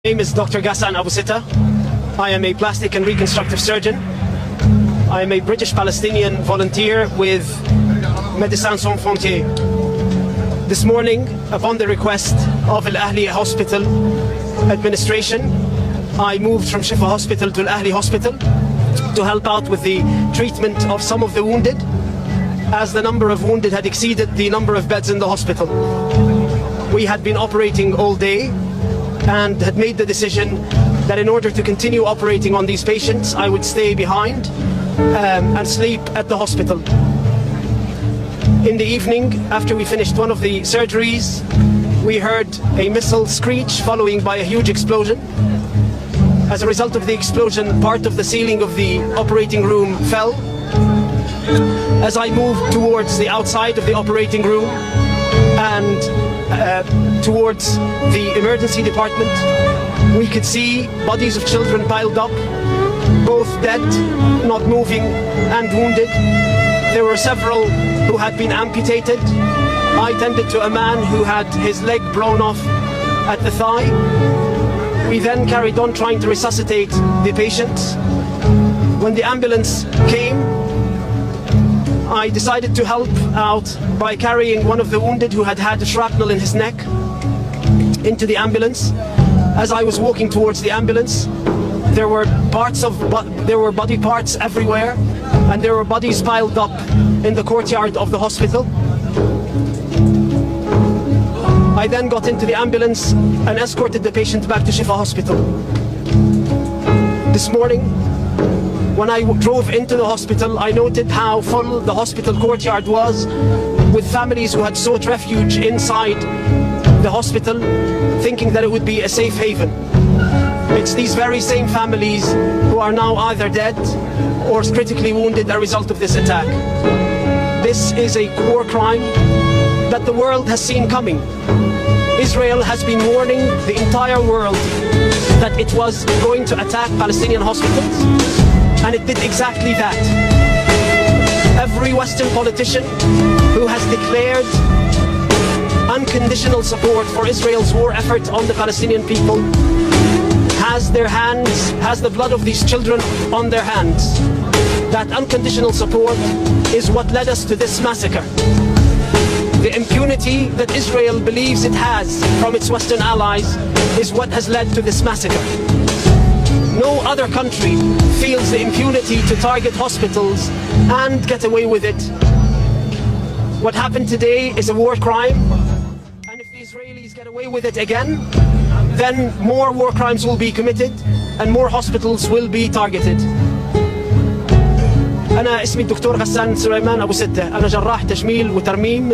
name is Dr. Gassan Obsitta. I am a plastic and reconstructive surgeon. I am a British-Palestinian volunteer with Médecins Sans Frontières. This morning, upon the request of Al-Ahli Hospital administration, I moved from Shifa Hospital to Al-Ahli Hospital to help out with the treatment of some of the wounded, as the number of wounded had exceeded the number of beds in the hospital. We had been operating all day and had made the decision that in order to continue operating on these patients, I would stay behind and sleep at the hospital. In the evening, after we finished one of the surgeries, we heard a missile screech following by a huge explosion. As a result of the explosion, part of the ceiling of the operating room fell. As I moved towards the outside of the operating room and towards the emergency department, we could see bodies of children piled up, both dead, not moving, and wounded. There were several who had been amputated. I tended to a man who had his leg blown off at the thigh. We then carried on trying to resuscitate the patients. When the ambulance came, I decided to help out by carrying one of the wounded who had had a shrapnel in his neck into the ambulance. As I was walking towards the ambulance, there were body parts everywhere, and there were bodies piled up in the courtyard of the hospital. I then got into the ambulance and escorted the patient back to Shifa Hospital. This morning, when I drove into the hospital, I noted how full the hospital courtyard was, with families who had sought refuge inside the hospital, thinking that it would be a safe haven. It's these very same families who are now either dead or critically wounded as a result of this attack. This is a war crime that the world has seen coming. Israel has been warning the entire world that it was going to attack Palestinian hospitals, and it did exactly that. Every Western politician who has declared unconditional support for Israel's war effort on the Palestinian people has the blood of these children on their hands. That unconditional support is what led us to this massacre. The impunity that Israel believes it has from its Western allies is what has led to this massacre. No other country feels the impunity to target hospitals and get away with it. What happened today is a war crime, and if the Israelis get away with it again, then more war crimes will be committed and more hospitals will be targeted. أنا اسمي الدكتور غسان سليمان أبو ستة. أنا جراح تجميل وترميم.